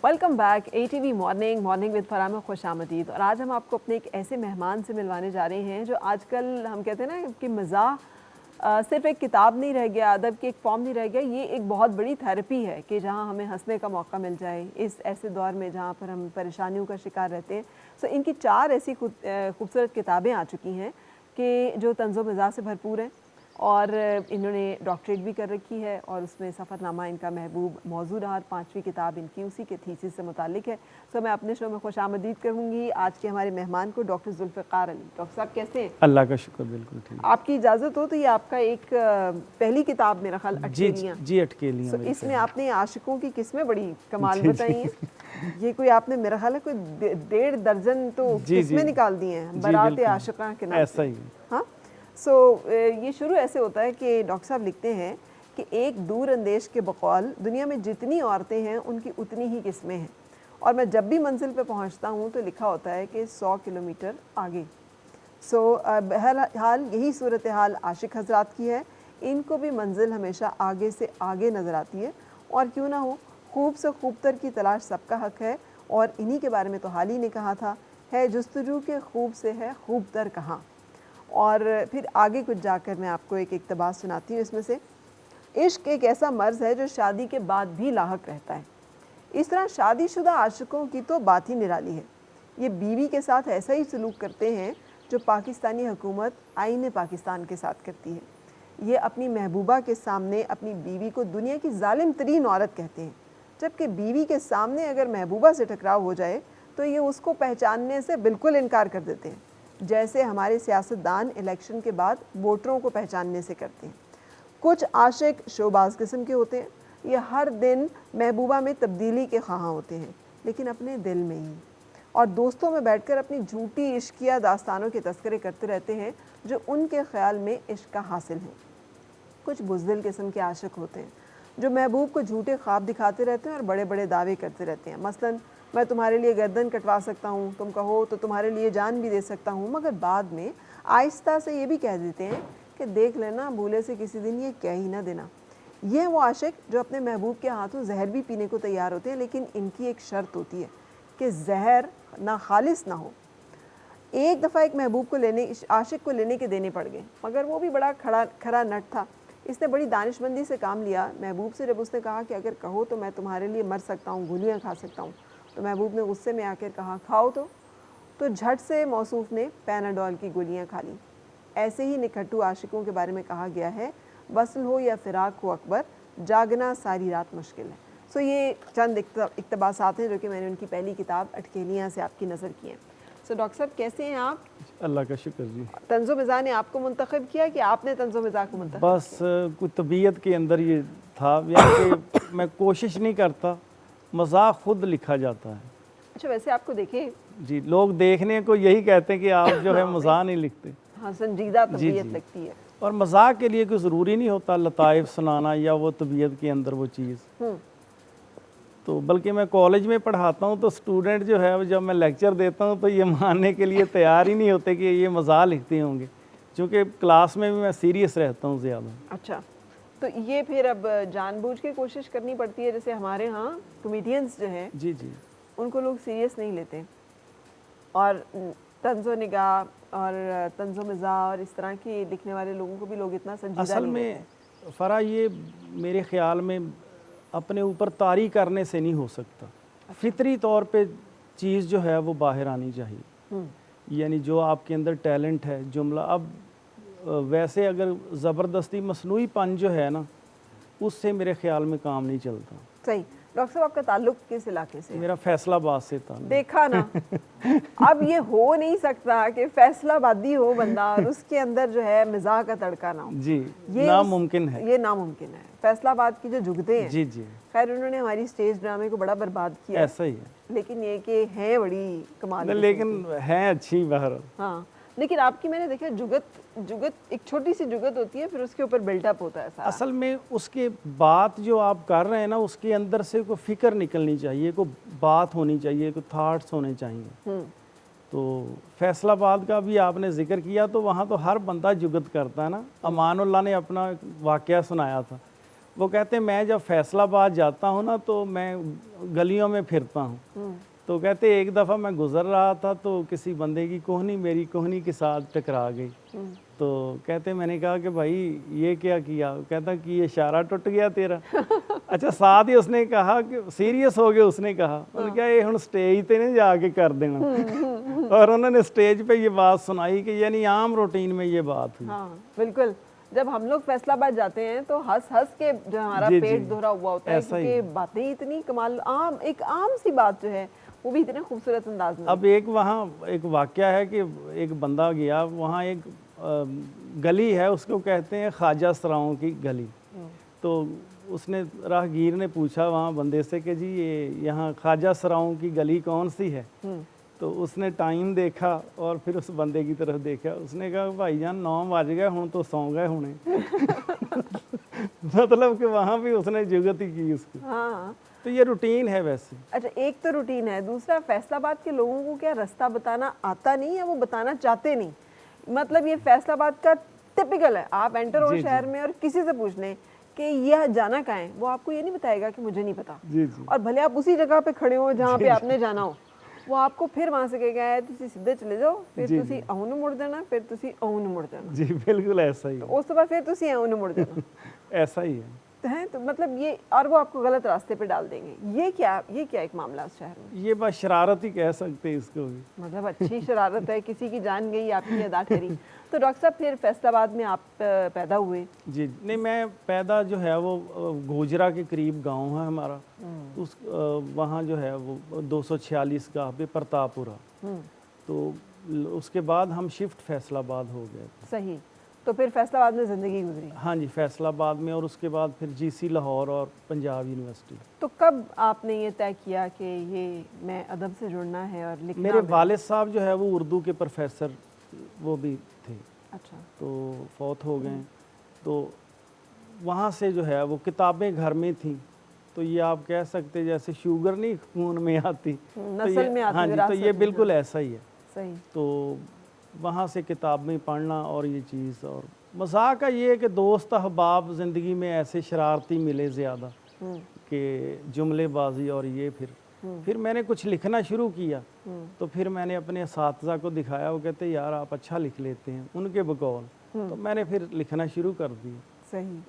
Welcome back ATV morning with Farah में खुश आमदीद। और आज हम आपको अपने एक ऐसे मेहमान से मिलवाने जा रहे हैं जो आजकल हम कहते हैं ना कि मज़ाह सिर्फ एक किताब नहीं रह गया, अदब की एक फॉर्म नहीं रह गया, ये एक बहुत बड़ी थेरेपी है कि जहाँ हमें हंसने का मौका मिल जाए इस ऐसे दौर में जहाँ पर हम परेशानियों का शिकार रहते हैं। सो इनकी 4 ऐसी खूबसूरत किताबें आ चुकी हैं कि जो तंज़ो मिज़ाज से भरपूर हैं और इन्होंने डॉक्टरेट भी कर रखी है और उसमें सफ़रनामा इनका महबूब मौजू रहा। 5वीं किताब इनकी उसी के थीसिस से मुतालिक है। सो मैं अपने शो में खुश आमदीद करूँगी आज के हमारे मेहमान को, डॉक्टर जुल्फ़िकार अली। डॉक्टर साहब कैसे हैं? अल्लाह का शुक्र, बिल्कुल ठीक। आपकी इजाज़त हो तो ये आपका एक पहली किताब मेरा ख्याल अटकेलियाँ जी अटकेलियाँ। इसमें आपने आशिकों की किस्में बड़ी कमाल बताई हैं। ये कोई आपने मेरा ख्याल है कोई 1.5 दर्जन तो किस्में निकाल दी हैं बारात आशिक़ा के नाम ऐसा ही। हाँ, ये शुरू ऐसे होता है कि डॉक्टर साहब लिखते हैं कि एक दूर अंदेश के बकौल दुनिया में जितनी औरतें हैं उनकी उतनी ही किस्में हैं, और मैं जब भी मंजिल पे पहुंचता हूं तो लिखा होता है कि 100 किलोमीटर आगे। बहरहाल यही सूरत हाल आशिक हजरात की है। इनको भी मंजिल हमेशा आगे से आगे नज़र आती है, और क्यों ना हो, खूब से खूबतर की तलाश सबका हक है। और इन्हीं के बारे में तो हाल ही ने कहा था, है जुस्तजू के खूब से है खूबतर कहाँ। और फिर आगे कुछ जाकर मैं आपको एक इक़्तिबास सुनाती हूँ इसमें से। इश्क एक ऐसा मर्ज़ है जो शादी के बाद भी लाहक रहता है। इस तरह शादीशुदा आशिकों की तो बात ही निराली है। ये बीवी के साथ ऐसा ही सलूक करते हैं जो पाकिस्तानी हुकूमत आईन पाकिस्तान के साथ करती है। ये अपनी महबूबा के सामने अपनी बीवी को दुनिया की जालिम तरीन औरत कहते हैं, जबकि बीवी के सामने अगर महबूबा से टकराव हो जाए तो ये उसको पहचानने से बिल्कुल इनकार कर देते हैं, जैसे हमारे सियासतदान इलेक्शन के बाद वोटरों को पहचानने से करते हैं। कुछ आशिक शोबाज किस्म के होते हैं, ये हर दिन महबूबा में तब्दीली के ख्वाह होते हैं, लेकिन अपने दिल में ही, और दोस्तों में बैठकर अपनी झूठी इश्किया दास्तानों के तस्करे करते रहते हैं जो उनके ख्याल में इश्क का हासिल है। कुछ बुज़दिल किस्म के आशिक होते हैं जो महबूब को झूठे ख्वाब दिखाते रहते हैं और बड़े बड़े दावे करते रहते हैं। मसलन, मैं तुम्हारे लिए गर्दन कटवा सकता हूँ, तुम कहो तो तुम्हारे लिए जान भी दे सकता हूँ, मगर बाद में आहिस्ता से ये भी कह देते हैं कि देख लेना, भूले से किसी दिन ये कह ही ना देना। ये है वो आशिक जो अपने महबूब के हाथों जहर भी पीने को तैयार होते हैं, लेकिन इनकी एक शर्त होती है कि जहर ना खालिस ना हो। एक दफ़ा एक महबूब को आशिक को लेने के देने पड़ गए, मगर वो भी बड़ा खरा नट था। इसने बड़ी दानिशमंदी से काम लिया। महबूब से जब उसने कहा कि अगर कहो तो मैं तुम्हारे लिए मर सकता हूँ, गोलियाँ खा सकता हूँ, तो महबूब ने गुस्से में आकर कहा खाओ तो झट से मौसूफ ने पैनाडोल की गोलियाँ खा ली। ऐसे ही निकट्टू आशिकों के बारे में कहा गया है, वसल हो या फिराक हो अकबर, जागना सारी रात मुश्किल है। ये चंद इक़्तिबासात हैं जो कि मैंने उनकी पहली किताब अटकेलियाँ से आपकी नज़र की हैं। डॉक्टर साहब कैसे हैं आप? अल्लाह का शुक्र जी। तंज़ो मिज़ाह ने आपको मुंतखब किया कि आपने तंज़ो मिज़ाह को मुंतखब बस कुछ तबीयत के अंदर ये था, यानी कि मैं कोशिश नहीं करता, मज़ाक खुद लिखा जाता है। अच्छा, वैसे आपको देखें जी, लोग देखने को यही कहते हैं कि आप जो है मज़ाक नहीं लिखते। हाँ, संजीदा तबीयत लगती है। और मज़ाक के लिए कोई ज़रूरी नहीं होता लताइफ सुनाना या वो तबीयत के अंदर वो चीज़। तो बल्कि मैं कॉलेज में पढ़ाता हूँ तो स्टूडेंट जो है जब मैं लेक्चर देता हूँ तो ये मानने के लिए तैयार ही नहीं होते कि ये मज़ाक लिखते होंगे, क्योंकि क्लास में भी मैं सीरियस रहता हूँ ज़्यादा। अच्छा, तो ये फिर अब जानबूझ के कोशिश करनी पड़ती है, जैसे हमारे यहाँ कॉमेडियंस जो हैं जी जी, उनको लोग सीरियस नहीं लेते, और तंज़ो निगाह और तंज़ो मिज़ाह और इस तरह के लिखने वाले लोगों को भी लोग इतना संजीदा असल नहीं में फ़रा ये मेरे ख़्याल में अपने ऊपर तारी करने से नहीं हो सकता। फितरी तौर पे चीज़ जो है वो बाहर आनी चाहिए, यानी जो आपके अंदर टैलेंट है जुमला। अब वैसे अगर ज़बरदस्ती मसनूईपन जो है ना, उससे मेरे ख़्याल में काम नहीं चलता। सही। डॉक्टर साहब, आपका ताल्लुक किस इलाके से? मेरा फैसलाबाद से था। देखा ना, अब ये हो नहीं सकता कि फैसलाबादी हो बंदा और उसके अंदर जो है मिजाह का तड़का ना हो। जी, ये नामुमकिन है, ये नामुमकिन है। फैसलाबाद की जो जुगते हैं, जी जी, खैर उन्होंने हमारी स्टेज ड्रामे को बड़ा बर्बाद किया, ऐसा ही है, लेकिन ये कि है बड़ी कमाल, लेकिन है अच्छी बाहर। हाँ, लेकिन आपकी मैंने देखा जुगत एक छोटी सी जुगत होती है, फिर उसके ऊपर बिल्डअप होता है सारा। असल में उसके बात जो आप कर रहे हैं ना, उसके अंदर से कोई फिक्र निकलनी चाहिए, कोई बात होनी चाहिए, कोई थाट्स होने चाहिए। तो फैसलाबाद का भी आपने जिक्र किया, तो वहाँ तो हर बंदा जुगत करता है ना। अमानुल्लाह ने अपना वाक़या सुनाया था, वो कहते हैं मैं जब फैसलाबाद जाता हूँ ना तो मैं गलियों में फिरता हूँ। तो कहते एक दफ़ा मैं गुज़र रहा था तो किसी बंदे की कोहनी मेरी कोहनी के साथ टकरा गई। तो कहते मैंने कहा कि भाई ये क्या किया? कहता कि ये इशारा टूट गया तेरा। अच्छा, साथ ही उसने कहा कि सीरियस हो गए, उसने कहा उन्होंने क्या ये हुण स्टेज ते नहीं जाके कर देना। और उन्होंने स्टेज पे ये बात सुनाई कि यानी आम रूटीन में ये बात हुई। हाँ बिल्कुल, जब हम लोग फैसलाबाद जाते हैं तो हंस हंस के जो हमारा जी, पेट जी, दोहरा हुआ होता है, ऐसा ही क्योंकि है। बातें इतनी कमाल, आम एक आम सी बात जो है वो भी इतने खूबसूरत अंदाज में। अब एक वहाँ एक वाक़या है कि एक बंदा गया, वहाँ एक गली है, उसको कहते हैं ख्वाजा सराओं की गली। तो उसने राहगीर ने पूछा वहाँ बंदे से कि जी ये यहाँ ख्वाजा सराओं की गली कौन सी है? तो उसने टाइम देखा और फिर उस बंदे की तरफ देखा, उसने कहा भाईजान 9 बज गए, हुण तो सौ गए होने। मतलब कि वहाँ भी उसने जुगत ही की उसकी। हाँ, तो ये रूटीन है वैसे। अच्छा एक तो रूटीन है, दूसरा फैसलाबाद के लोगों को क्या रास्ता बताना आता नहीं है, वो बताना चाहते नहीं। मतलब ये फैसलाबाद का टिपिकल है, आप एंटर हो जी, शहर जी। में और किसी से पूछ लें कि यह जाना कहाँ है, वो आपको ये नहीं बताएगा कि मुझे नहीं पता। जी, जी। और भले आप उसी जगह पे खड़े हो जहाँ जी, पे जी। आपने जाना हो, वो आपको फिर वहाँ से कहेगा है तुसी सीधे चले जाओ, फिर जी, तुसी जी। अहू ਨੂੰ मुड़ जाना, फिर तुसी अहू ਨੂੰ मुड़ जाना, जी, बिल्कुल ऐसा ही है। उस तो बाद फिर तुसी अहू ਨੂੰ मुड़ जाना। ऐसा ही है। है तो मतलब ये, और वो आपको गलत रास्ते पे डाल देंगे। ये क्या एक मामला उस शहर में? ये बस शरारत ही कह सकते हैं इसको भी। मतलब अच्छी शरारत है, किसी की जान गई, आपकी अदा ठहरी। तो डॉक्टर साहब फिर फैसलाबाद में आप पैदा हुए? जी, नहीं मैं पैदा जो है वो गोजरा के करीब गांव है हमारा। उस वहाँ जो है वो 246 गाँव पे प्रतापपुरा। तो उसके बाद हम शिफ्ट फैसलाबाद हो गए थे। सही, तो फिर फैसलाबाद में ज़िंदगी गुजरी। हाँ जी, फैसलाबाद में, और उसके बाद फिर जीसी लाहौर और पंजाब यूनिवर्सिटी। तो कब आपने ये तय किया कि ये मैं अदब से जुड़ना है और लिखना? मेरे वालिद साहब जो है वो उर्दू के प्रोफेसर वो भी थे, अच्छा, तो फौत हो गए। तो वहाँ से जो है वो किताबें घर में थी, तो ये आप कह सकते हैं जैसे शुगर नहीं खून में आती, तो नस्ल ये में आती, हाँ जी, तो विरासत ये में, बिल्कुल हाँ। ऐसा ही है। सही। तो वहाँ से किताबें पढ़ना और ये चीज़, और मज़ाक का ये है कि दोस्त अहबाब ज़िंदगी में ऐसे शरारती मिले ज़्यादा कि जुमलेबाजी, और ये फिर मैंने कुछ लिखना शुरू किया। तो फिर मैंने अपने असातिज़ा को दिखाया, वो कहते यार आप अच्छा लिख लेते हैं उनके बकौल। तो मैंने फिर लिखना शुरू कर दिया। सही,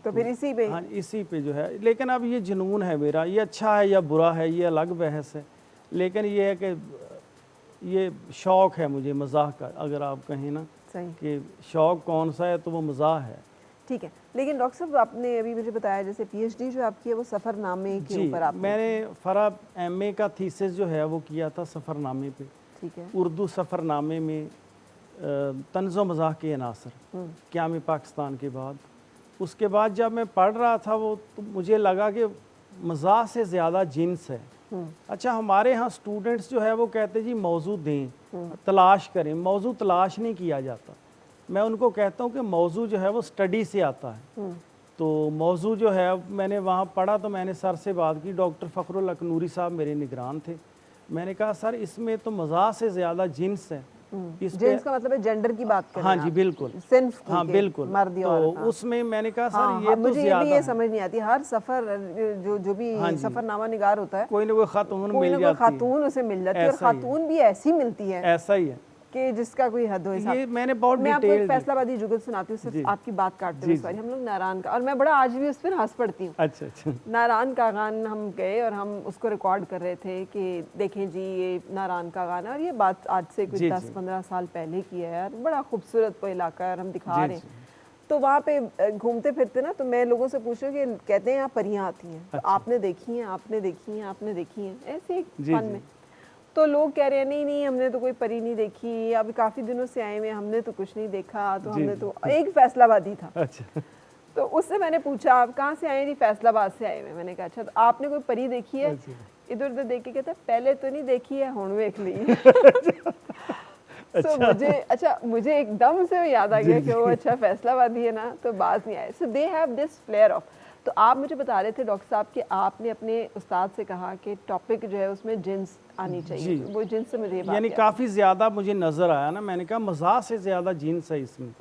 तो फिर इसी पे? हाँ, इसी पे जो है। लेकिन अब ये जुनून है मेरा, ये अच्छा है या बुरा है ये अलग बहस है, लेकिन ये है कि ये शौक़ है मुझे मज़ाह का, अगर आप कहें ना सही कि शौक़ कौन सा है तो वो मज़ाह है। ठीक है। लेकिन डॉक्टर साहब आपने अभी मुझे बताया जैसे पीएचडी जो आपकी है वो सफ़रनामे के जी, ऊपर आपने, मैंने फ़रा एमए का थीसिस जो है वो किया था सफ़रनामे पे। ठीक है, उर्दू सफ़रनामे में तन्ज़ो मज़ाह के अनासर क़याम पाकिस्तान के बाद। उसके बाद जब मैं पढ़ रहा था वो, तो मुझे लगा कि मज़ाह से ज़्यादा जिन्स है। अच्छा, हमारे यहाँ स्टूडेंट्स जो है वो कहते जी मौजू दें, तलाश करें। मौजू तलाश नहीं किया जाता। मैं उनको कहता हूँ कि मौजू जो है वो स्टडी से आता है। तो मौजू जो है मैंने वहाँ पढ़ा, तो मैंने सर से बात की, डॉक्टर फ़खरुल अकनूरी साहब मेरे निगरान थे। मैंने कहा सर इसमें तो मज़ाह से ज़्यादा जिन्स है। इस पे जेंट्स का मतलब है जेंडर की बात कर रहे हाँ हैं जी आप? बिल्कुल, सिन्फ की हाँ के, बिल्कुल। मर्द या तो औरत, हाँ। उसमें मैंने कहा सर हाँ, ये तो मुझे ये ज़्यादा भी ये है। समझ नहीं आती, हर सफ़र जो भी हाँ जी। सफ़रनामा निगार होता है, कोई ना कोई खातून कोई ना मिल कोई जाती है। खातून उसे मिल जाती है, और ऐसा ही है। खातून भी ऐसी मिलती है ऐसा ही है। कि जिसका कोई हद हो हिसाब। ये मैंने बहुत मैं आपको एक डिटेल्ड। फैसलाबादी जुगत सुनाती हूँ, जी। सिर्फ आपकी बात काटते जी, हुए सॉरी। हम लोग नारायण का, और मैं बड़ा आज भी उस पर हंस पड़ती हूँ। अच्छा अच्छा। नारायण का गान हम गए और हम उसको रिकॉर्ड कर रहे थे कि देखें जी ये नारायण का गाना, और ये बात आज से कुछ जी, 10-15 साल पहले की है यार, बड़ा खूबसूरत वो इलाका है और हम दिखा जी, रहे हैं। जी। तो वहाँ पे घूमते फिरते ना, तो मैं लोगों से पूछ रही हूँ कि कहते हैं यहाँ परियाँ आती हैं, तो अच्छा। आपने देखी हैं, आपने देखी हैं, आपने देखी हैं, ऐसे एक जी, फन जी। में। तो लोग कह रहे हैं नहीं नहीं हमने तो कोई परी नहीं देखी, अभी काफ़ी दिनों से आए हुए, हमने तो कुछ नहीं देखा, तो जी, हमने जी। तो एक फैसलाबादी था। अच्छा तो उससे मैंने पूछा आप कहाँ से आए? नहीं फैसलाबाद से आए हुए। मैंने कहा अच्छा, तो आपने कोई परी देखी है? अच्छा। इधर उधर देख के कहता पहले तो नहीं देखी है, हुण वेख ली। अच्छा। मुझे एकदम से वो याद आ जी, गया कि वो जी। अच्छा फैसलाबादी है ना, तो बाज नहीं आए। So they have this flair of. तो आप मुझे बता रहे थे डॉक्टर साहब कि आपने अपने उस्ताद से कहा कि टॉपिक जो है उसमें जिन्स आनी चाहिए, जी। वो जिन्स से मुझे ये बात यानी याद काफ़ी ज़्यादा मुझे नज़र आया ना, मैंने कहा मज़ाह से ज़्यादा जिन्स है इसमें।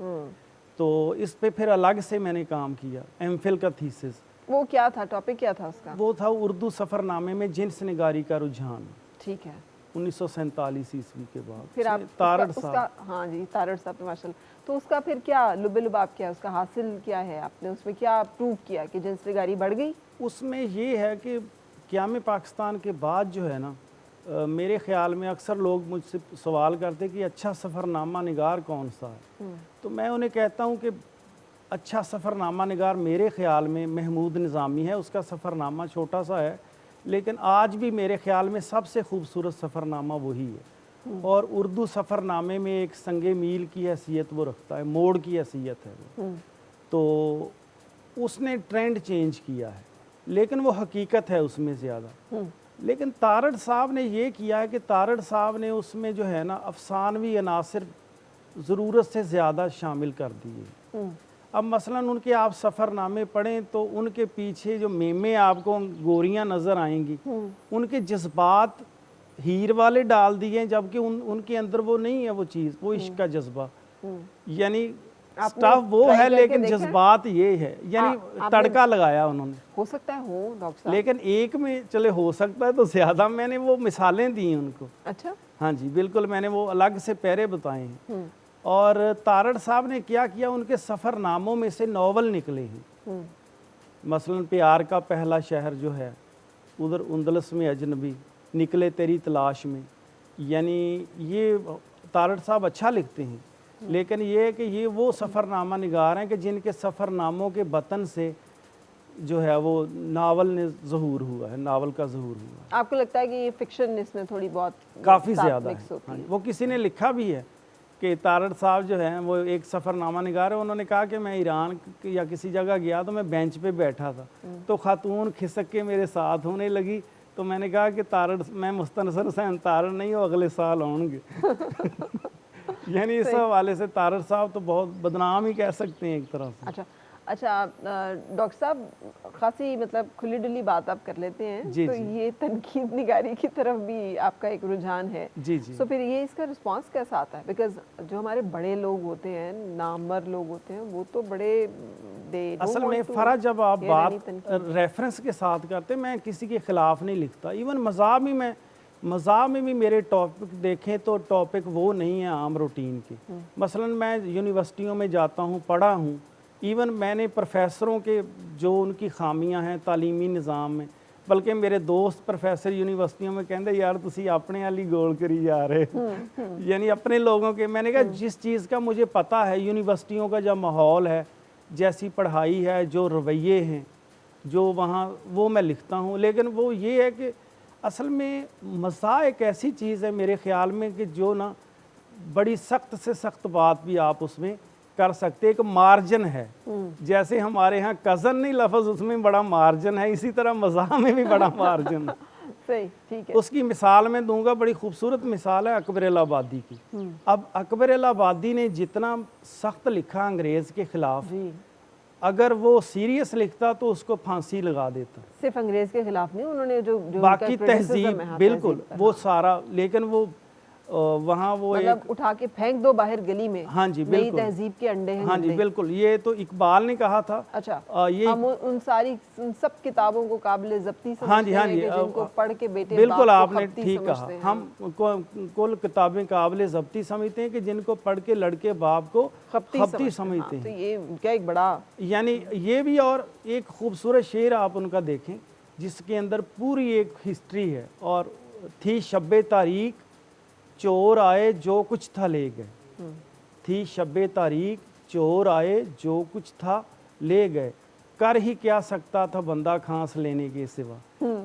तो इस पे फिर अलग से मैंने काम किया, एमफिल का थीसिस। वो क्या था, टॉपिक क्या था उसका? वो था उर्दू सफ़रनामे में जिन्स निगारी का रुझान, ठीक है। 1947 ईस्वी के बाद। फिर आप तारड़ उसका, साहब, हाँ जी, तारड़ साहब माशाल्लाह। तो उसका फिर क्या लुब-ए-लुबाब क्या है, उसका हासिल क्या है, आपने उसमें क्या प्रूव किया कि जिन्स निगारी बढ़ गई? उसमें ये है कि क़याम पाकिस्तान के बाद जो है ना, मेरे ख़्याल में अक्सर लोग मुझसे सवाल करते कि अच्छा सफ़रनामा निगार कौन सा है। तो मैं उन्हें कहता हूँ कि अच्छा सफ़रनामा निगार मेरे ख़्याल में महमूद निज़ामी है। उसका सफ़रनामा छोटा सा है, लेकिन आज भी मेरे ख़्याल में सबसे खूबसूरत सफ़रनामा वही है। और उर्दू सफ़रनामे में एक संगे मील की हैसियत वो रखता है, मोड़ की हैसियत है वो। तो उसने ट्रेंड चेंज किया है, लेकिन वो हकीकत है उसमें ज़्यादा। लेकिन तारड़ साहब ने ये किया है कि तारड़ साहब ने उसमें जो है ना अफसानवी अनासर ज़रूरत से ज़्यादा शामिल कर दिए। अब मसलन उनके आप सफ़रनामे पढ़ें तो उनके पीछे जो मेमे आपको गोरियां नज़र आएंगी, उनके जज्बात हीर वाले डाल दिए, जबकि उनके अंदर वो नहीं है वो चीज़, वो इश्क का जज्बा। यानी स्टफ वो है लेकिन जज्बात ये है, यानी तड़का लगाया उन्होंने। हो सकता है हो डॉक्टर साहब, लेकिन एक में चले हो सकता है तो ज़्यादा मैंने वो मिसालें दी उनको। अच्छा, हाँ जी बिल्कुल, मैंने वो अलग से पैरे बताए हैं। और तारड़ साहब ने क्या किया, उनके सफ़रनामों में से नावल निकले हैं। मसलन प्यार का पहला शहर जो है, उधर उंदलस में अजनबी, निकले तेरी तलाश में, यानी ये तारड़ साहब अच्छा लिखते हैं। लेकिन ये है कि ये वो सफ़रनामा निगार हैं कि जिनके सफ़रनामों के बतन से जो है वो नावल ने ज़हूर हुआ है, नावल का ज़हूर हुआ है। आपको लगता है कि ये फिक्शन इसमें थोड़ी बहुत काफ़ी ज़्यादा है? हाँ, वो किसी ने लिखा भी है कि तारड़ साहब जो हैं वो एक सफ़रनामा निगार है। उन्होंने कहा कि मैं ईरान या किसी जगह गया तो मैं बेंच पे बैठा था, तो खातून खिसक के मेरे साथ होने लगी, तो मैंने कहा कि तारड़, मैं मुस्तनसर हुसैन तारड़ नहीं हो, अगले साल आऊँगे। यानी इस हवाले से तारड़ साहब तो बहुत बदनाम ही कह सकते हैं एक तरह से। अच्छा अच्छा, डॉक्टर साहब खासी मतलब खुली डुली बात आप कर लेते हैं, जी, तो जी। ये तनकीद निगारी की तरफ भी आपका एक रुझान है। जी जी। तो फिर ये इसका रिस्पांस कैसा आता है? बिकॉज जो हमारे बड़े लोग होते हैं, नामवर लोग होते हैं, वो तो बड़े असल में फ़रा जब आप बात रेफरेंस के साथ करते, मैं किसी के ख़िलाफ़ नहीं लिखता। इवन मज़ाक में भी मेरे टॉपिक देखें तो टॉपिक वो नहीं है आम रूटीन के। मसलन मैं यूनिवर्सिटियों में जाता हूँ, पढ़ा हूँ, इवन मैंने प्रोफेसरों के जो उनकी खामियां हैं तालीमी निज़ाम में, बल्कि मेरे दोस्त प्रोफेसर यूनिवर्सिटियों में कहते यार तुसी अपने वाली गोल करी जा रहे हो, यानी अपने लोगों के। मैंने कहा जिस चीज़ का मुझे पता है, यूनिवर्सिटियों का जो माहौल है, जैसी पढ़ाई है, जो रवैये हैं, जो वहाँ, वो मैं लिखता हूँ। लेकिन वो ये है कि असल में मज़ा एक ऐसी चीज़ है मेरे ख़्याल में कि जो ना बड़ी सख्त से सख्त बात भी आप उसमें कर सकते, एक मार्जिन है। जैसे हमारे यहाँ कज़न नहीं लफ्ज़, उसमें बड़ा मार्जिन है, इसी तरह मज़ाक में भी बड़ा मार्जिन है। सही, ठीक है। उसकी मिसाल मैं दूंगा, बड़ी खूबसूरत मिसाल है अकबर आबादी की। अब अकबर आबादी ने जितना सख्त लिखा अंग्रेज़ के ख़िलाफ़, अगर वो सीरियस लिखता तो उसको फांसी लगा देता। सिर्फ अंग्रेज़ के ख़िलाफ़ नहीं, उन्होंने जो बाकी तहजीब, बिल्कुल वो सारा, लेकिन वो वहाँ वो मतलब उठा के फेंक दो बाहर गली में। हाँ जी नई तहजीब के अंडे हैं। हाँ जी बिल्कुल, ये तो इकबाल ने कहा था। अच्छा, ये हम उन सब किताबों को काबिल ज़ब्ती समझते हाँ जी, हाँ जी, हैं कि जिनको पढ़ के बेटे बिल्कुल आपने ठीक कहा, हम कुल किताबें काबिल ज़ब्ती समझते हैं कि जिनको पढ़ के लड़के बाप को खपती समझते हैं। तो ये क्या एक बड़ा, यानी ये भी। और एक खूबसूरत शेर आप उनका देखें जिसके अंदर पूरी एक हिस्ट्री है, और थी शब्बे तारीख चोर आए जो कुछ था ले गए, थी शब्बे तारीख चोर आए जो कुछ था ले गए, कर ही क्या सकता था बंदा खांस लेने के सिवा।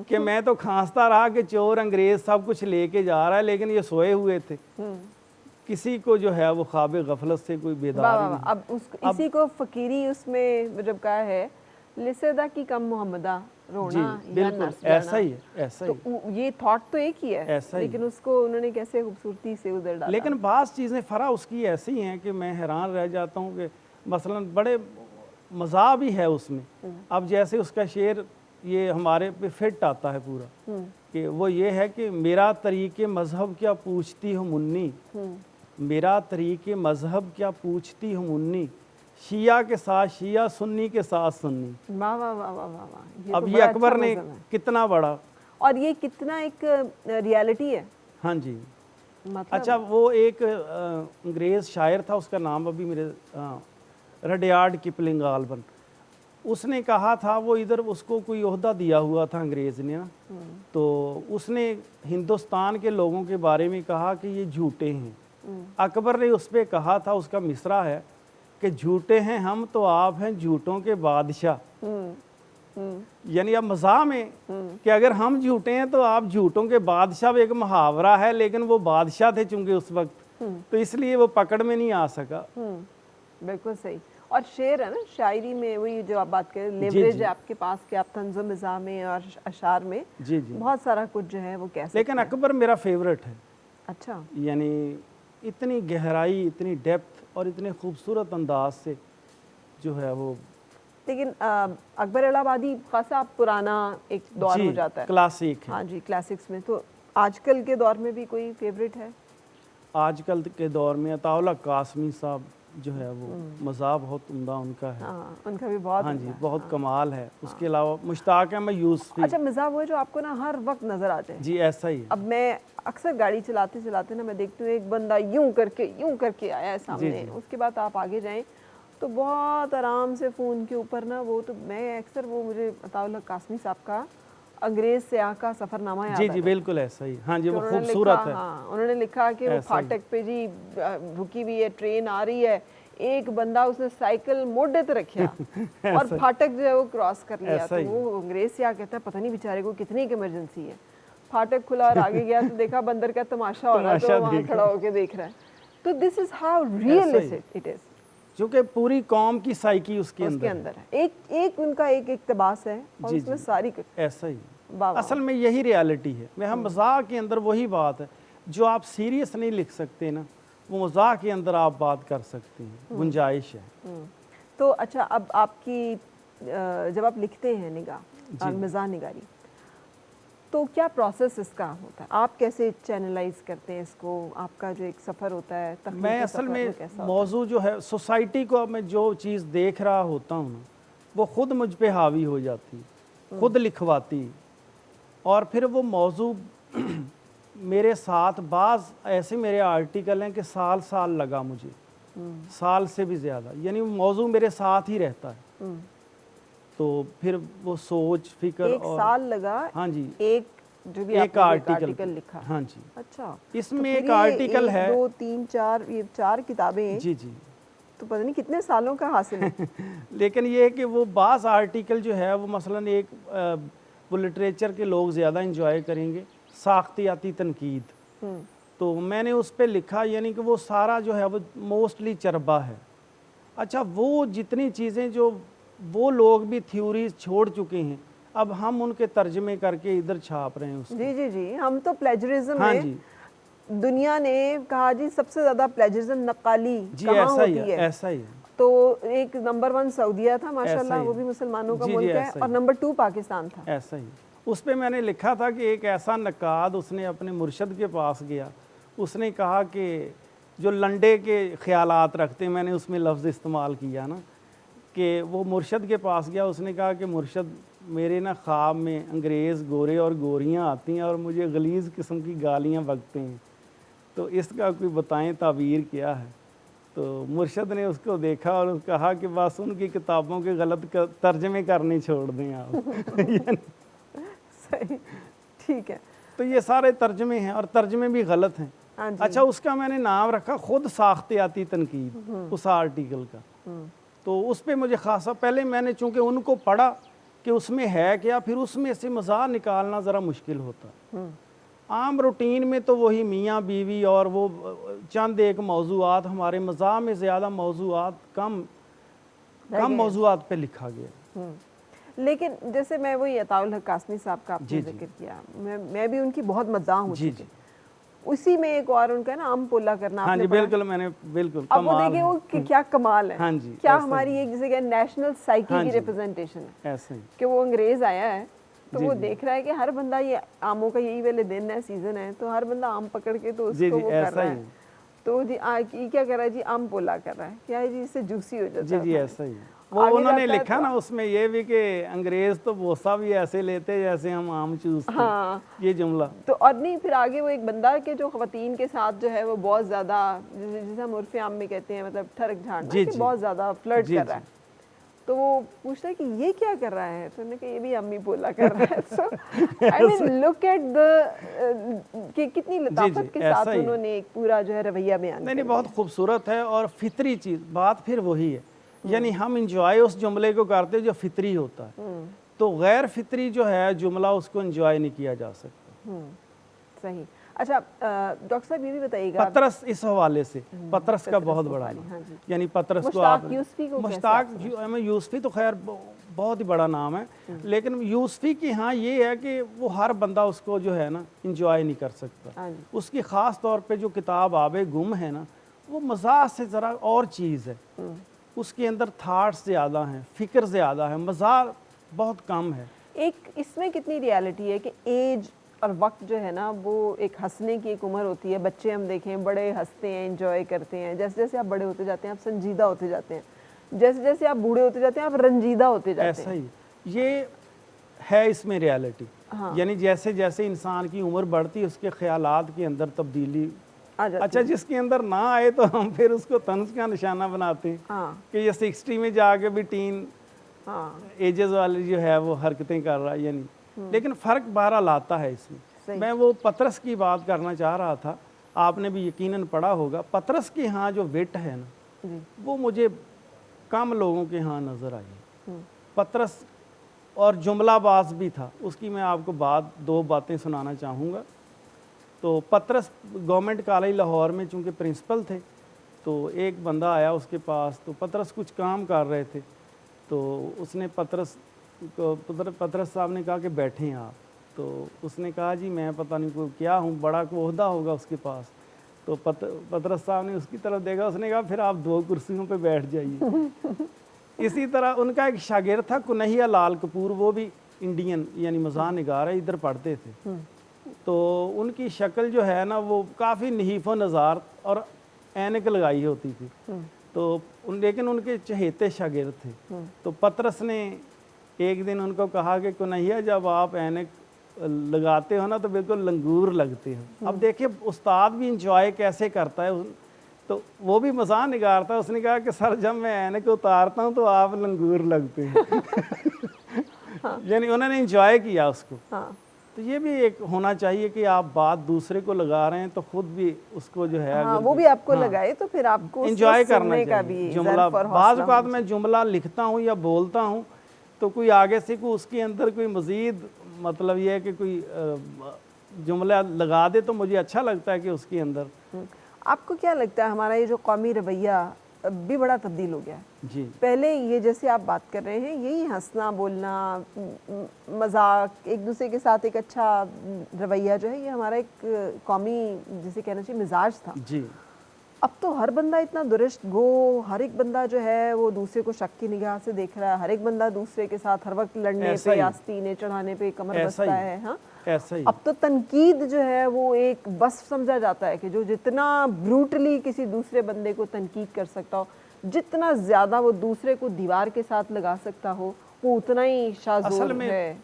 कि मैं तो खांसता रहा कि चोर अंग्रेज सब कुछ लेके जा रहा है, लेकिन ये सोए हुए थे, किसी को जो है वो ख्वाब गफलत से कोई बेदार नहीं। अब इसी को फकीरी उसमें जब कहा है, लिसेदा की कम मोहम्मदा रोना या नर्स जाना, ऐसा ही है, ऐसा ही। तो ये थॉट तो एक ही है, ऐसा ही, लेकिन उसको उन्होंने कैसे खूबसूरती से उधर डाला। लेकिन बास चीज़ें फ़रा उसकी ऐसी हैं कि मैं हैरान रह जाता हूँ कि मसलन बड़े मज़ा भी है उसमें। अब जैसे उसका शेर ये हमारे पे फिट आता है पूरा, कि वो ये है कि मेरा तरीक़े मज़हब क्या पूछती हो मुन्नी, मेरा तरीक़े मज़हब क्या पूछती हो मुन्नी, शिया के साथ शिया, सुन्नी के साथ सुन्नी। वाह वाह वाह वाह वाह वाह, अब तो ये बड़ा अकबर अच्छा ने मज़हब है। कितना बड़ा, और ये कितना एक रियलिटी है, हाँ जी। मतलब अच्छा, वो एक अंग्रेज़ शायर था, उसका नाम अभी मेरे रडयार्ड किपलिंग आल्बन, उसने कहा था, वो इधर उसको कोई ओहदा दिया हुआ था अंग्रेज़ ने ना, तो उसने हिंदुस्तान के लोगों के बारे में कहा कि ये झूठे हैं। अकबर ने उस पर कहा था, उसका मिसरा है कि झूठे हैं हम तो आप हैं झूठों के बादशाह। यानी अब मज़ाह में कि अगर हम झूठे हैं तो आप झूठों के बादशाह, एक मुहावरा है, लेकिन वो बादशाह थे चूंकि उस वक्त, तो इसलिए वो पकड़ में नहीं आ सका। बिल्कुल सही। और शेर है ना, शायरी में वही जो आप बात करें, लेवरेज है आपके पास कि आप तंज़ो मिज़ाह में और अशार में जी जी, बहुत सारा कुछ जो है वो कह सकते लेकिन हैं। अकबर मेरा फेवरेट है। अच्छा, यानी इतनी गहराई, इतनी डेप्थ और इतने खूबसूरत अंदाज से जो है वो, लेकिन अकबर इलाहाबादी खासा पुराना एक दौर जी हो जाता है। क्लासिक है। हाँ जी, क्लासिक्स में। तो आजकल के दौर में भी कोई फेवरेट है? आजकल के दौर में अताउल्ला कासमी साहब जो है वो मज़ाह बहुत उम्दा उनका है। हाँ, उनका भी बहुत हाँ जी, उम्दा है। बहुत हाँ। कमाल है। उसके अलावा मुश्ताक अहमद यूसुफी। अच्छा, मिज़ाह वो है जो आपको ना हर वक्त नज़र आ जाए। जी ऐसा ही है। अब मैं अक्सर गाड़ी चलाते चलाते ना मैं देखती हूँ एक बंदा यूं करके आया है सामने, जी। उसके बाद आप आगे जाएं तो बहुत आराम से फ़ोन के ऊपर ना वो, तो मैं अक्सर वो, मुझे अताउल्ला कासमी साहब का अंग्रेज़ स्याह का सफ़रनामा याद जी आ जी जाता है। बिल्कुल ऐसा ही, हाँ जी, कि वो उन्होंने लिखा, खूबसूरत है। हाँ, उन्होंने लिखा कि वो ऐसा ही। फाटक पे जी रुकी हुई है, ट्रेन आ रही है, एक बंदा उसने साइकिल मोड़े तो रखा और ऐसा ही। फाटक जो है वो क्रॉस कर लिया। ऐसा तो ही। वो अंग्रेज से क्या कहता है, पता नहीं बेचारे को कितनी की इमरजेंसी है। फाटक खुला और आगे गया तो देखा बंदर का तमाशा हो रहा है, तो तमाशा वहाँ देखा। खड़ा होकर देख रहा है। तो दिस इज हाउ ऐसा ही। Realistic it is. क्योंकि पूरी कौम की साइकी उसके उसके अंदर अंदर है एक उनका एक इक्तबास है और जी उसमें जी, सारी कुछ ऐसा ही। वाह वाह। असल में यही रियलिटी है। मैं हम मज़ाह के अंदर वही बात है जो आप सीरियस नहीं लिख सकते ना, वो मज़ाह के अंदर आप बात कर सकते हैं, गुंजाइश है। तो अच्छा, अब आपकी जब आप लिखते हैं निगाह और जी। मिज़ाह निगारी, तो क्या प्रोसेस इसका होता है? आप कैसे चैनलाइज करते हैं इसको? आपका जो एक सफ़र होता है, मैं तख्लीकी असल सफ़र, वो में कैसा होता है? मौजू जो है सोसाइटी को, मैं जो चीज़ देख रहा होता हूँ ना, वो ख़ुद मुझ पे हावी हो जाती है, ख़ुद लिखवाती, और फिर वो मौजू मेरे साथ, बाज़ ऐसे मेरे आर्टिकल हैं कि साल साल लगा मुझे, साल से भी ज़्यादा, यानी वो मौजू मेरे साथ ही रहता है। तो फिर वो सोच फिक्र एक और, साल लगा, हाँ जी, एक जो भी एक आपने आर्टिकल आर्टिकल लिखा। हाँ जी। अच्छा, इसमें तो फिर एक ये आर्टिकल 1, है। 2, 3, 4, ये 4 किताबें हैं, जी जी। तो पता नहीं कितने सालों का हासिल है। लेकिन ये है कि वो बाज़ आर्टिकल जो है वो मसलन एक वो लिटरेचर के लोग ज़्यादा इंजॉय करेंगे, साख्तियाती तनकीद, तो मैंने उस पर लिखा, यानी कि वो सारा जो है वो मोस्टली चरबा है। अच्छा, वो जितनी चीज़ें जो वो लोग भी थ्योरीज छोड़ चुके हैं, अब हम उनके तर्जमे करके इधर छाप रहे हैं उसको। जी जी जी, हम तो प्लेजरिज्म हाँ में, जी दुनिया ने कहा जी सबसे ज़्यादा प्लेजरिज्म नक्काली जी, कहाँ ऐसा ही होती है, है, ऐसा ही है, तो एक नंबर 1 सऊदीया था माशाल्लाह, ही वो है। भी मुसलमानों का जी, जी, मुल्क है, ऐसा और ही। नंबर 2 पाकिस्तान था। ऐसा ही। उस पे मैंने लिखा था कि एक ऐसा नक्काद उसने अपने मुर्शद के पास गया, उसने कहा कि जो लंडे के ख्यालात रखते हैं, मैंने उसमें लफ्ज़ इस्तेमाल किया ना, कि वो मुर्शद के पास गया, उसने कहा कि मुर्शद, मेरे ना ख्वाब में अंग्रेज़ गोरे और गोरियां आती हैं और मुझे गलीज़ किस्म की गालियां बकते हैं, तो इसका कोई बताएं ताबीर क्या है। तो मुर्शद ने उसको देखा और कहा कि बस उनकी किताबों के गलत तर्जमे करने छोड़ दें आप। सही, ठीक है। तो ये सारे तर्जमे हैं और तर्जमे भी गलत हैं। हाँ जी। अच्छा, उसका मैंने नाम रखा खुद साख्तियाती तनकीद, उस आर्टिकल का। तो उस पर मुझे खासा, पहले मैंने चूँकि उनको पढ़ा कि उसमें है क्या, फिर उसमें से मज़ाह निकालना ज़रा मुश्किल होता। आम रूटीन में तो वही मियाँ बीवी और वो चंद एक मौजूआत, हमारे मज़ाह में ज़्यादा मौजूआत कम मौजूआत पे लिखा गया। लेकिन जैसे मैं वही अताउल हक कासमी साहब का आपने जिक्र किया, मैं भी उनकी बहुत मद्दाह हूँ। जी जी। उसी में एक और उनका ना आम पोला करना, हाँ जी बिल्कुल, मैंने बिल्कुल, अब वो देखिए वो क्या कमाल है। हाँ जी, क्या हमारी एक जैसे नेशनल साइकी हाँ की जी, रिप्रेजेंटेशन है, ऐसे ही कि वो अंग्रेज आया है तो जी वो जी। देख रहा है कि हर बंदा, ये आमों का यही वाले दिन है, सीजन है, तो हर बंदा आम पकड़ के तो जी उसको जी, वो कर ऐसा रहा ही है। है। तो जी ये क्या कर रहा है जी, आम पोला कर रहा है क्या है जी, इससे जूसी हो जाता जी है जी पानी। ऐसा ही है। वो आगे उन्होंने जाता है लिखा तो ना उसमें ये भी कि अंग्रेज तो बोसा भी ऐसे लेते जैसे हम आम चूसते, हाँ। ये जुमला। तो और नहीं, फिर आगे वो एक बंदा के जो खवातीन के साथ जो है वो बहुत ज़्यादा, जिसे हम उर्फ़ आम में कहते हैं, मतलब ठरक झाड़ना, जी कि जी बहुत ज़्यादा फ्लर्ट जी कर रहा जी है। तो वो पूछता है कि ये क्या कर रहा है, तो उन्होंने कहा ये भी अम्मी बोला कर रहा है। So I mean look at the कि कितनी जी लताफत जी के ऐसा साथ ही है। उन्होंने एक पूरा जो है रवैया बयान नहीं कर नहीं, बहुत दिया। खूबसूरत है और फितरी चीज़, बात फिर वही है, यानी हम इंजॉय उस जुमले को करते हैं जो फितरी होता है, तो गैर फितरी जो है जुमला उसको इंजॉय नहीं किया जा सकता। सही। अच्छा डॉक्टर साहब ये भी बताइएगा, पतरस इस हवाले से, पतरस का पतरस बहुत बड़ा बुखारी, नाम, हाँ जी। यानी पतरस को मुश्ताक आप यूसुफी को कैसे मुश्ताक आप समझते हैं? यूसुफी तो खैर बहुत ही बड़ा नाम है, लेकिन यूसुफी की हाँ ये है कि वो हर बंदा उसको जो है ना इंजॉय नहीं कर सकता। हाँ जी। उसकी ख़ास तौर पे जो किताब आबे गुम है ना, वो मज़ाक से ज़रा और चीज़ है, उसके अंदर थाट्स ज़्यादा हैं, फ़िक्र ज़्यादा है, मज़ाक बहुत कम है। एक इसमें कितनी रियलिटी है कि एज और वक्त जो है ना, वो एक हंसने की एक उम्र होती है। बच्चे हम देखें बड़े हंसते हैं, एंजॉय करते हैं, जैसे जैसे आप बड़े होते जाते हैं आप संजीदा होते जाते हैं, जैसे जैसे आप बूढ़े होते जाते हैं आप रंजीदा होते जाते ऐसा हैं। ही ये है इसमें रियलिटी, हाँ। यानी जैसे जैसे इंसान की उम्र बढ़ती है उसके ख्यालात के अंदर तब्दीली। आ जाती अच्छा, है। जिसके अंदर ना आए तो हम फिर उसको तंज का निशाना बनाते हैं हाँ कि ये 60 में जाके भी टीन हाँ एजेस वाली जो है वो हरकतें कर रहा है, यानी लेकिन फ़र्क बहरहाल आता है इसमें। सही। मैं वो पतरस की बात करना चाह रहा था, आपने भी यकीनन पढ़ा होगा, पतरस के यहाँ जो विट है ना, जी। वो मुझे कम लोगों के यहाँ नज़र आई। पतरस और जुमलाबाज भी था, उसकी मैं आपको दो बातें सुनाना चाहूँगा। तो पतरस गवर्नमेंट कॉलेज लाहौर में चूँकि प्रिंसिपल थे, तो एक बंदा आया उसके पास, तो पतरस कुछ काम कर रहे थे, तो उसने पतरस साहब ने कहा कि बैठें आप। तो उसने कहा जी मैं पता नहीं कोई क्या हूँ, बड़ा ओहदा होगा उसके पास। तो पतरस साहब ने उसकी तरफ देखा, उसने कहा फिर आप 2 कुर्सियों पे बैठ जाइए। इसी तरह उनका एक शागिर्द था कुनैया लाल कपूर, वो भी इंडियन यानी मज़ाह निगार है, इधर पढ़ते थे। तो उनकी शक्ल जो है ना वो काफ़ी नहीफ़ व नज़ार और ऐनक लगाई होती थी, तो लेकिन उनके चहेते शागिर्द थे। तो पतरस ने एक दिन उनको कहा कि कुनैया जब आप ऐनक लगाते हो ना तो बिल्कुल लंगूर लगते हो। अब देखिए उस्ताद भी इंजॉय कैसे करता है, तो वो भी मज़ाक निगारता है, उसने कहा कि सर जब मैं ऐनक उतारता हूँ तो आप लंगूर लगते हैं। यानी उन्होंने इंजॉय किया उसको। हाँ तो ये भी एक होना चाहिए कि आप बात दूसरे को लगा रहे हैं तो खुद भी उसको जो है हाँ, अगर वो भी आपको हाँ, लगाए तो फिर आपको इंजॉय करना सुनने का चाहिए। भी जुमला ज़र्फ और बाज़ हौसला औक़ात होना मैं जुमला लिखता हूँ या बोलता हूँ तो कोई आगे से कोई उसके अंदर कोई मज़ीद मतलब ये है कि कोई जुमला लगा दे तो मुझे अच्छा लगता है कि उसके अंदर। आपको क्या लगता है हमारा ये जो कौमी रवैया भी बड़ा तब्दील हो गया है? जी पहले ये जैसे आप बात कर रहे हैं यही हंसना बोलना मजाक एक दूसरे के साथ एक अच्छा रवैया जो है ये हमारा एक कौमी जिसे कहना चाहिए मिजाज था। जी अब तो हर बंदा इतना दुरुस्त गो, हर एक बंदा जो है वो दूसरे को शक की निगाह से देख रहा है, हर एक बंदा दूसरे के साथ हर वक्त लड़ने ऐसा पे ही आस्तीने चढ़ाने पे कमर ऐसा बसता ही है। हाँ, ऐसा ही अब तो तनकीद जो है वो एक बस समझा जाता है कि जो जितना ब्रूटली किसी दूसरे बंदे को तनकीद कर सकता हो, जितना ज़्यादा वो दूसरे को दीवार के साथ लगा सकता हो, वो उतना ही शाज़ोर असल में है।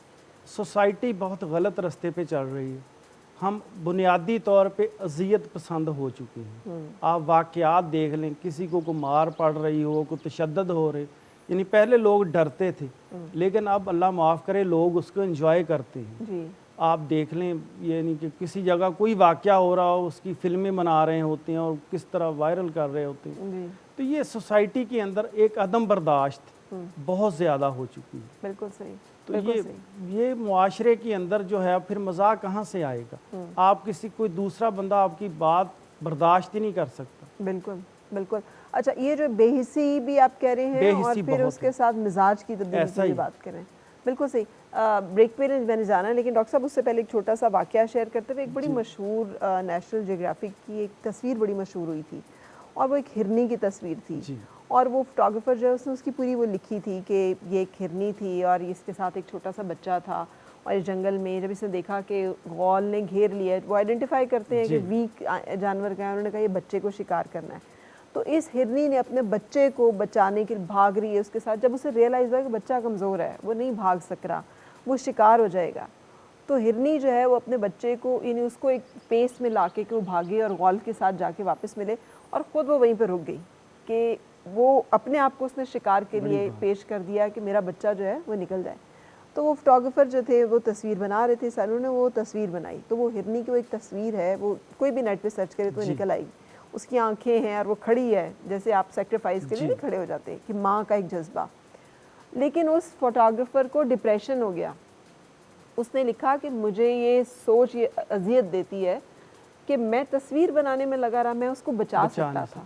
सोसाइटी बहुत गलत रास्ते पे चल रही है। हम बुनियादी तौर पे अजियत पसंद हो चुके हैं। आप वाक़यात देख लें, किसी को मार पड़ रही हो, कोई तशद्दुद हो रहे, यानी पहले लोग डरते थे लेकिन अब अल्लाह माफ़ करे लोग उसको एंजॉय करते हैं। जी। आप देख लें यानी कि किसी जगह कोई वाक़या हो रहा हो उसकी फ़िल्में बना रहे होते हैं और किस तरह वायरल कर रहे होते हैं। जी तो ये सोसाइटी के अंदर एक अदम बर्दाश्त बहुत ज़्यादा हो चुकी है। बिल्कुल सही। तो बिल्कुल सही। ये मुआशरे के अंदर जो है फिर मज़ाक कहाँ से आएगा? आप किसी कोई दूसरा बंदा आपकी बात बर्दाश्त ही नहीं कर सकता। बिल्कुल बिल्कुल। अच्छा, ये जो बेहिसी भी आप कह रहे हैं और बेहिसी फिर बहुत उसके है। साथ मिजाज की तब्दीली ऐसा की भी ही बात करें, बिल्कुल सही। ब्रेक पे मैंने जाना है लेकिन डॉक्टर साहब उससे पहले एक छोटा सा वाकया शेयर करते हुए, एक बड़ी जी मशहूर नेशनल जियोग्राफिक की एक तस्वीर बड़ी मशहूर हुई थी और वो एक हिरनी की तस्वीर थी जी और वो फोटोग्राफर जो है उसने उसकी पूरी वो लिखी थी कि ये एक हिरनी थी और इसके साथ एक छोटा सा बच्चा था और इस जंगल में जब इसने देखा कि गौल ने घेर लिया है, वो आइडेंटिफाई करते हैं कि वीक जानवर का है, उन्होंने कहा ये बच्चे को शिकार करना है। तो इस हिरनी ने अपने बच्चे को बचाने के लिए भाग रही है उसके साथ। जब उसे रियलाइज़ हुआ कि बच्चा कमज़ोर है, वो नहीं भाग सक रहा, वो शिकार हो जाएगा, तो हिरनी जो है वो अपने बच्चे को यानी उसको एक पेस में ला के कि वो भागे और गौल के साथ जाके वापस मिले, और ख़ुद वो वहीं पर रुक गई कि वो अपने आप को उसने शिकार के लिए पेश कर दिया कि मेरा बच्चा जो है वो निकल जाए। तो वो फोटोग्राफर जो थे वो तस्वीर बना रहे थे, सर ने वो तस्वीर बनाई। तो वो हिरनी की वो एक तस्वीर है, वो कोई भी नेट पे सर्च करे तो निकल आएगी। उसकी आंखें हैं और वो खड़ी है, जैसे आप सेक्रीफाइस के लिए नहीं खड़े हो जाते कि माँ का एक जज्बा। लेकिन उस फोटोग्राफर को डिप्रेशन हो गया। उसने लिखा कि मुझे ये सोच ये अजियत देती है कि मैं तस्वीर बनाने में लगा रहा, मैं उसको बचा सकता था।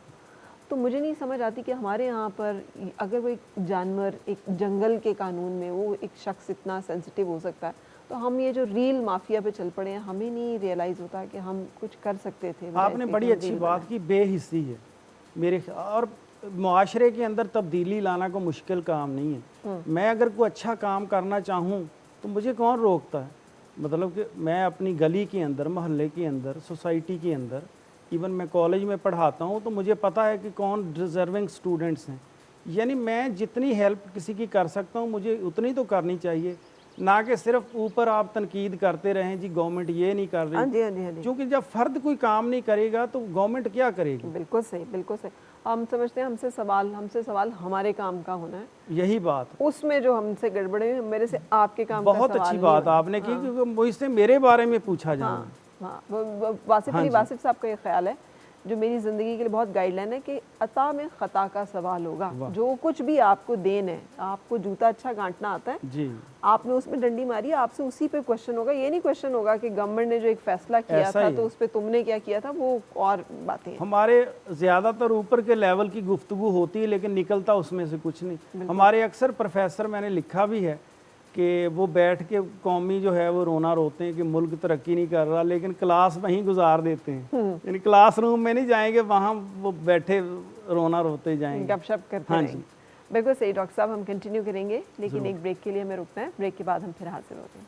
तो मुझे नहीं समझ आती कि हमारे यहाँ पर अगर वो एक जानवर एक जंगल के कानून में वो एक शख्स इतना सेंसिटिव हो सकता है, तो हम ये जो रील माफिया पे चल पड़े हैं, हमें नहीं रियलाइज़ होता कि हम कुछ कर सकते थे। आपने बड़ी अच्छी बात की, बेहिस्सी है मेरे, और मुआशरे के अंदर तब्दीली लाना को मुश्किल काम नहीं है। मैं अगर कोई अच्छा काम करना चाहूँ तो मुझे कौन रोकता है? मतलब कि मैं अपनी गली के अंदर, मोहल्ले के अंदर, सोसाइटी के अंदर, इवन मैं कॉलेज में पढ़ाता हूँ तो मुझे पता है कि कौन डिज़र्विंग स्टूडेंट्स हैं। यानी मैं जितनी हेल्प किसी की कर सकता हूँ मुझे उतनी तो करनी चाहिए, ना कि सिर्फ ऊपर आप तनकीद करते रहें जी गवर्नमेंट ये नहीं कर रही। क्योंकि जब फ़र्द कोई काम नहीं करेगा तो गवर्नमेंट क्या करेगी? बिल्कुल सही, बिल्कुल सही। हम समझते हैं हमसे सवाल हमारे काम का होना है, यही बात। उसमें जो हमसे गड़बड़े हैं, मेरे से आपके काम बहुत का सवाल अच्छी बात आपने की, क्योंकि मुझसे मेरे बारे में पूछा जाए। हाँ, वासिफ साहब का ये ख्याल है जो मेरी ज़िंदगी के लिए बहुत गाइडलाइन है कि अता में ख़ता का सवाल होगा। जो कुछ भी आपको देन है, आपको जूता अच्छा गांठना आता है जी, आपने उसमें डंडी मारी, आपसे उसी पे क्वेश्चन होगा। ये नहीं क्वेश्चन होगा कि गवर्नमेंट ने जो एक फैसला किया था तो उस पर तुमने क्या किया था, वो और बातें। हमारे ज़्यादातर ऊपर के लेवल की गुफ्तगू होती है लेकिन निकलता उसमें से कुछ नहीं। हमारे अक्सर प्रोफेसर, मैंने लिखा भी है कि वो बैठ के कौमी जो है वो रोना रोते हैं कि मुल्क तरक्की नहीं कर रहा, लेकिन क्लास वहीं गुजार देते हैं। यानी क्लासरूम में नहीं जाएंगे, वहाँ वो बैठे रोना रोते जाएंगे, गपशप करते रहेंगे। बिल्कुल सही डॉक्टर साहब, हम कंटिन्यू करेंगे लेकिन एक ब्रेक के लिए हमें रुकना है। ब्रेक के बाद हम फिर हाजिर होते हैं।